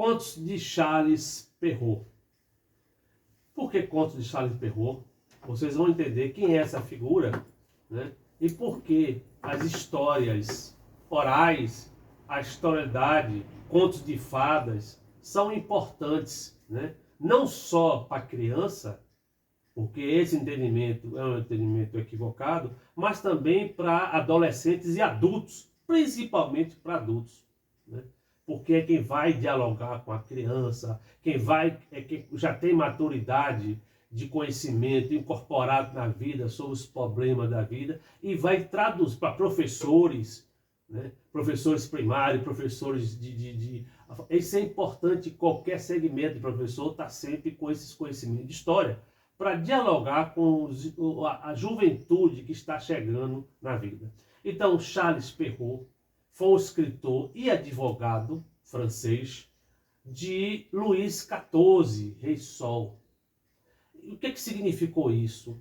Contos de Charles Perrault. Por que Contos de Charles Perrault? Vocês vão entender quem é essa figura, né? E por que as histórias orais, a historicidade, contos de fadas são importantes, né? Não só para a criança, porque esse entendimento é um entendimento equivocado, mas também para adolescentes e adultos, principalmente para adultos, né? Porque é quem vai dialogar com a criança, quem já tem maturidade de conhecimento incorporado na vida sobre os problemas da vida e vai traduzir para professores, né? Professores primários, professores Isso é importante, qualquer segmento de professor está sempre com esses conhecimentos de história, para dialogar com a juventude que está chegando na vida. Então, Charles Perrault foi um escritor e advogado francês de Luís XIV, Rei Sol. E o que significou isso?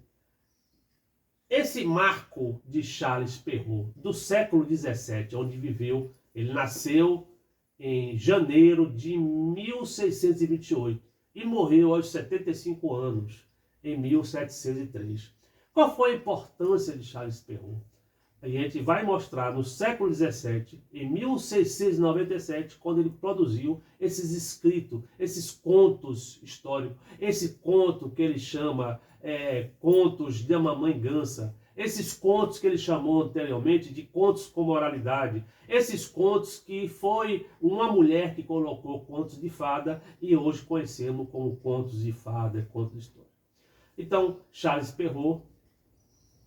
Esse marco de Charles Perrault, do século XVII, onde viveu, ele nasceu em janeiro de 1628 e morreu aos 75 anos, em 1703. Qual foi a importância de Charles Perrault? A gente vai mostrar no século XVII, em 1697, quando ele produziu esses escritos, esses contos históricos, esse conto que ele chama Contos de Mamãe Gansa, esses contos que ele chamou anteriormente de contos com moralidade, esses contos que foi uma mulher que colocou contos de fada e hoje conhecemos como contos de fada, contos de história. Então, Charles Perrault,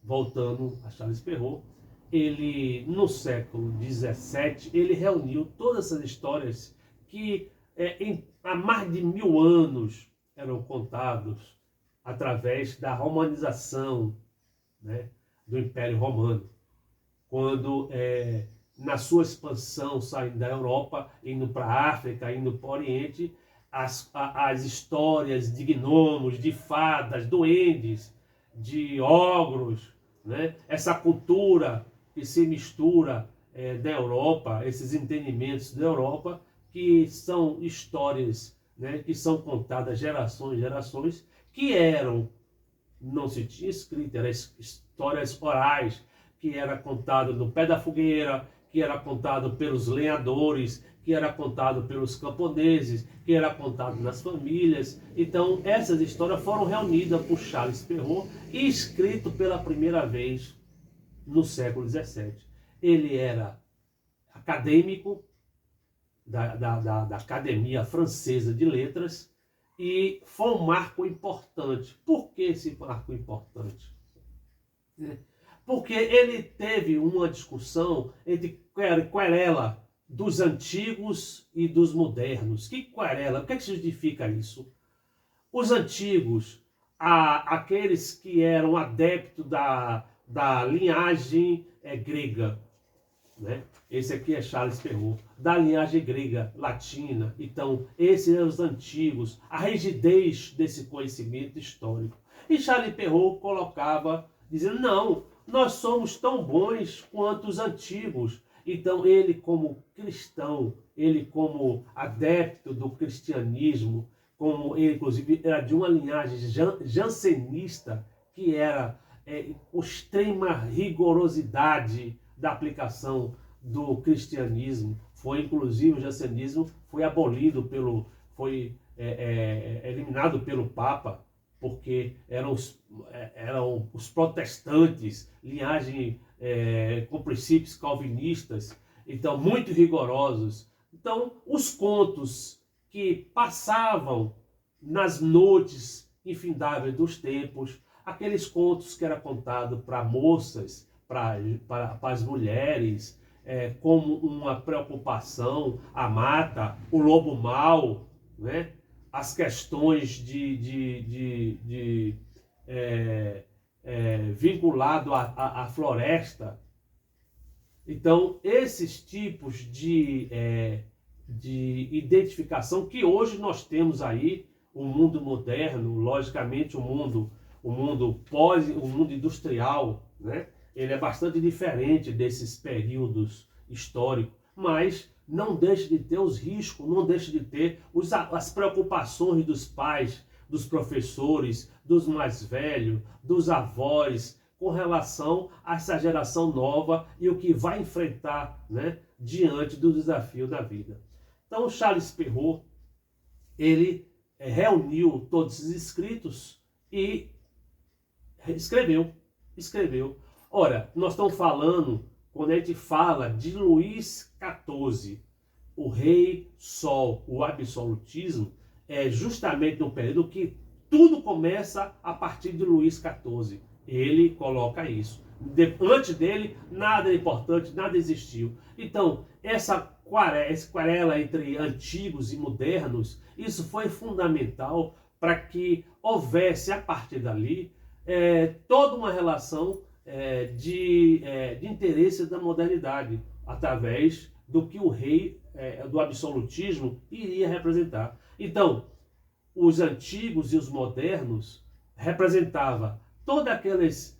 voltando a Charles Perrault, ele, no século XVII, ele reuniu todas essas histórias que há mais de 1000 anos eram contados através da romanização, né, do Império Romano. Quando, na sua expansão, saindo da Europa, indo para a África, indo para o Oriente, as histórias de gnomos, de fadas, duendes, de ogros, né, essa cultura que se mistura da Europa, esses entendimentos da Europa, que são histórias, né, que são contadas gerações e gerações, que não se tinha escrito, eram histórias orais, que era contado no pé da fogueira, que era contado pelos lenhadores, que era contado pelos camponeses, que era contado nas famílias. Então, essas histórias foram reunidas por Charles Perrault e escrito pela primeira vez no século XVII. Ele era acadêmico da Academia Francesa de Letras e foi um marco importante. Por que esse marco importante? Porque ele teve uma discussão entre querela dos antigos e dos modernos. Que querela? O que significa isso? Os antigos, aqueles que eram adeptos da linhagem grega, né? Esse aqui é Charles Perrault, da linhagem grega, latina. Então, esses eram os antigos, a rigidez desse conhecimento histórico. E Charles Perrault colocava, dizendo, não, nós somos tão bons quanto os antigos. Então, ele como cristão, ele como adepto do cristianismo, como ele, inclusive, era de uma linhagem jansenista, que era extrema rigorosidade da aplicação do cristianismo. Foi, inclusive, o jansenismo foi abolido, foi eliminado pelo Papa, porque eram os protestantes, linhagem com princípios calvinistas, então muito rigorosos. Então, os contos que passavam nas noites infindáveis dos tempos, aqueles contos que eram contados para moças, para as mulheres, como uma preocupação, a mata, o lobo mau, né? As questões vinculado à floresta. Então, esses tipos de identificação que hoje nós temos aí, o mundo moderno, logicamente o mundo industrial, né? Ele é bastante diferente desses períodos históricos, mas não deixe de ter os riscos, não deixe de ter as preocupações dos pais, dos professores, dos mais velhos, dos avós, com relação a essa geração nova e o que vai enfrentar, né, diante do desafio da vida. Então, Charles Perrault, ele reuniu todos os escritos e escreveu. Ora, nós estamos falando, quando a gente fala de Luís XIV, o Rei Sol, o absolutismo, é justamente no período que tudo começa a partir de Luís XIV. Ele coloca isso. Antes dele, nada importante, nada existiu. Então, essa querela entre antigos e modernos, isso foi fundamental para que houvesse, a partir dali, toda uma relação de interesse da modernidade, através do que o rei do absolutismo iria representar. Então, os antigos e os modernos representavam todas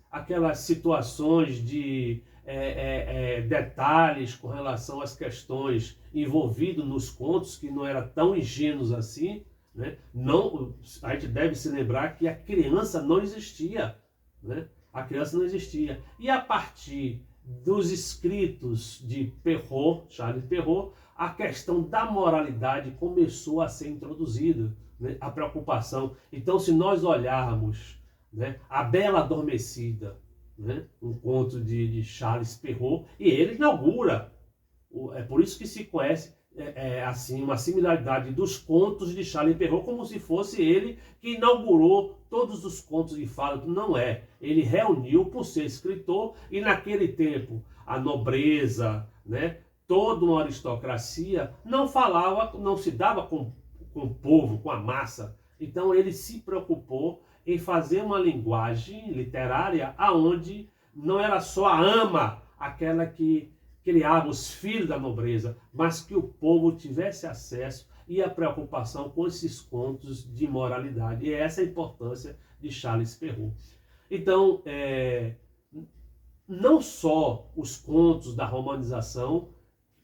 aquelas situações de detalhes com relação às questões envolvidas nos contos, que não eram tão ingênuos assim, né? Não, a gente deve se lembrar que a criança não existia, né? A criança não existia. E a partir dos escritos de Perrault, Charles Perrault, a questão da moralidade começou a ser introduzida, né? A preocupação. Então, se nós olharmos, né, A Bela Adormecida, né, um conto de Charles Perrault, e ele inaugura, é por isso que se conhece assim, uma similaridade dos contos de Charles Perrault, como se fosse ele que inaugurou todos os contos de fada. Não é. Ele reuniu, por ser escritor, e naquele tempo a nobreza, né, toda uma aristocracia não falava, não se dava com o povo, com a massa. Então ele se preocupou em fazer uma linguagem literária aonde não era só a ama, aquela que criava os filhos da nobreza, mas que o povo tivesse acesso e a preocupação com esses contos de moralidade. E essa é a importância de Charles Perrault. Então, não só os contos da romanização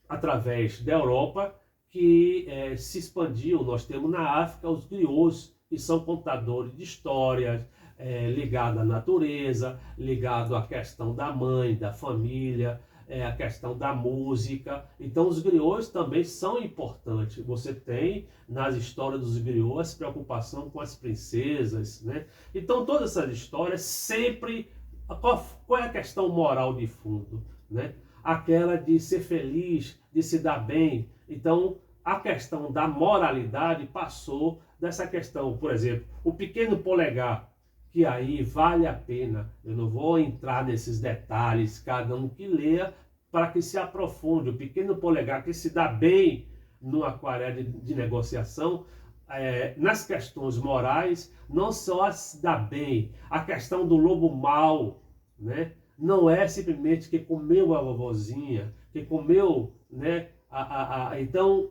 através da Europa que se expandiam. Nós temos na África os griots, que são contadores de histórias ligados à natureza, ligados à questão da mãe, da família, a questão da música. Então os griots também são importantes. Você tem nas histórias dos griots preocupação com as princesas, né? Então todas essas histórias sempre... Qual é a questão moral de fundo, né? Aquela de ser feliz, de se dar bem. Então a questão da moralidade passou dessa questão. Por exemplo, o Pequeno Polegar, que aí vale a pena, eu não vou entrar nesses detalhes, cada um que leia para que se aprofunde. O Pequeno Polegar, que se dá bem no aquarela de negociação, nas questões morais, não só se dá bem. A questão do lobo mau, né? Não é simplesmente que comeu a vovozinha, que comeu, né? Então,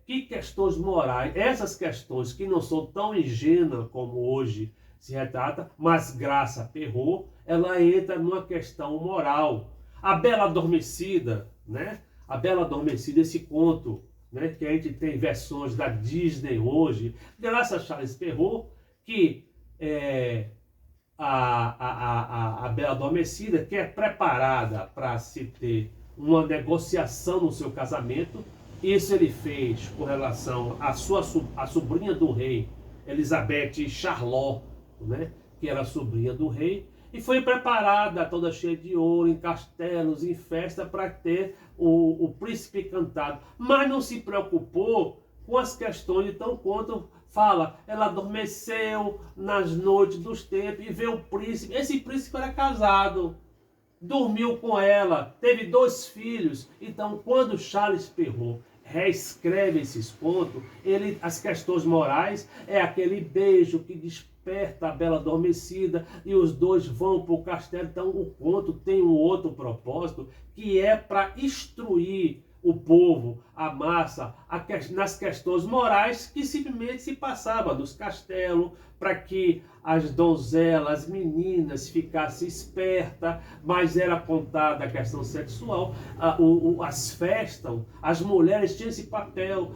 que questões morais, essas questões que não são tão ingênuas como hoje se retrata, mas graças a Perrault, ela entra numa questão moral. A Bela Adormecida, né? A Bela Adormecida, esse conto, né, que a gente tem versões da Disney hoje, graças a Charles Perrault, que a Bela Adormecida, que é preparada para se ter uma negociação no seu casamento. Isso ele fez com relação à a sobrinha do rei, Elizabeth Charlotte, né, que era a sobrinha do rei, e foi preparada toda cheia de ouro, em castelos, em festa, para ter o príncipe encantado. Mas não se preocupou com as questões. Então, quando fala, ela adormeceu nas noites dos tempos e veio o príncipe. Esse príncipe era casado, dormiu com ela, teve 2 filhos. Então, quando Charles Perrault reescreve esses contos, as questões morais é aquele beijo que desperta a Bela Adormecida e os dois vão para o castelo. Então, o conto tem um outro propósito, que é para instruir o povo, a massa, nas questões morais que simplesmente se passava nos castelos, para que as donzelas, as meninas ficassem espertas, mas era contada a questão sexual, as festas, as mulheres tinham esse papel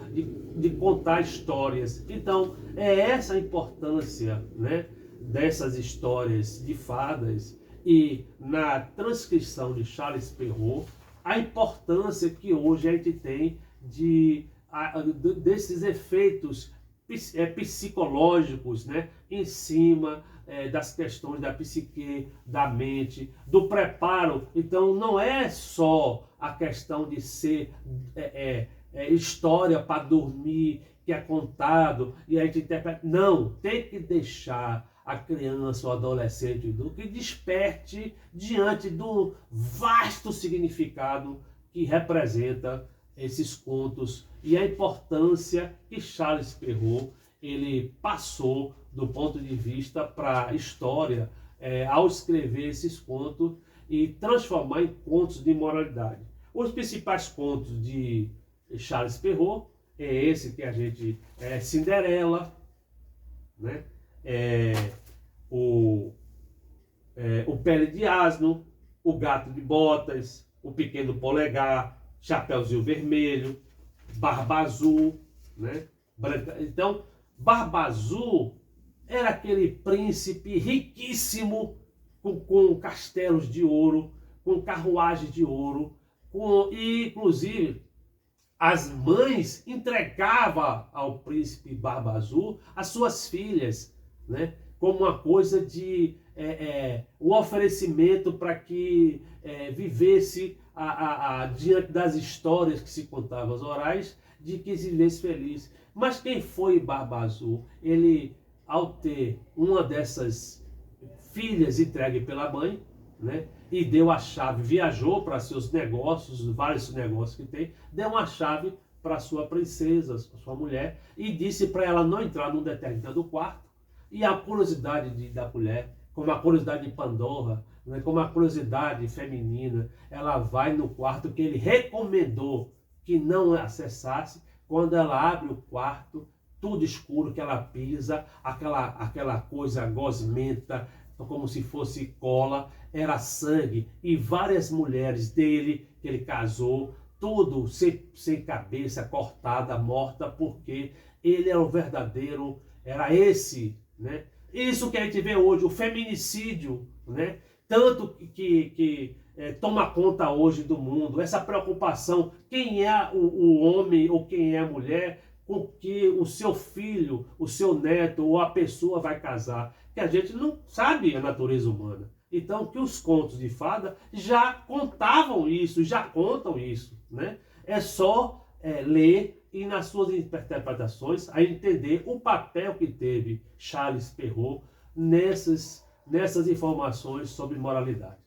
de contar histórias. Então, é essa a importância, né, dessas histórias de fadas, e na transcrição de Charles Perrault, a importância que hoje a gente tem desses efeitos psicológicos, né, em cima das questões da psique, da mente, do preparo. Então não é só a questão de ser história para dormir, que é contado e a gente interpreta. Não, tem que deixar a criança ou adolescente que desperte diante do vasto significado que representa esses contos e a importância que Charles Perrault ele passou do ponto de vista para a história ao escrever esses contos e transformar em contos de moralidade. Os principais contos de Charles Perrault é esse que a gente Cinderela, né? O Pele de Asno, o Gato de Botas, o Pequeno Polegar, Chapeuzinho Vermelho, Barba Azul, né? Então, Barba Azul era aquele príncipe riquíssimo, com castelos de ouro, com carruagem de ouro, e inclusive as mães entregavam ao príncipe Barba Azul as suas filhas, né? Como uma coisa de um oferecimento para que vivesse diante das histórias que se contavam as orais, de que se vivesse feliz. Mas quem foi Barba Azul? Ele, ao ter uma dessas filhas entregue pela mãe, né, e deu a chave, viajou para seus negócios, vários negócios que tem, deu uma chave para sua princesa, sua mulher, e disse para ela não entrar num determinado quarto. E a curiosidade da mulher, como a curiosidade de Pandora, né, como a curiosidade feminina, ela vai no quarto que ele recomendou que não acessasse. Quando ela abre o quarto, tudo escuro, que ela pisa, aquela coisa gosmenta, como se fosse cola, era sangue, e várias mulheres dele, que ele casou, tudo sem cabeça, cortada, morta, porque ele era o verdadeiro, era esse, né? Isso que a gente vê hoje, o feminicídio, né? Tanto que toma conta hoje do mundo, essa preocupação, quem é o homem ou quem é a mulher, com que o seu filho, o seu neto ou a pessoa vai casar, que a gente não sabe a natureza humana. Então, que os contos de fada já contavam isso, já contam isso, né? É só ler e nas suas interpretações a entender o papel que teve Charles Perrault nessas informações sobre moralidade.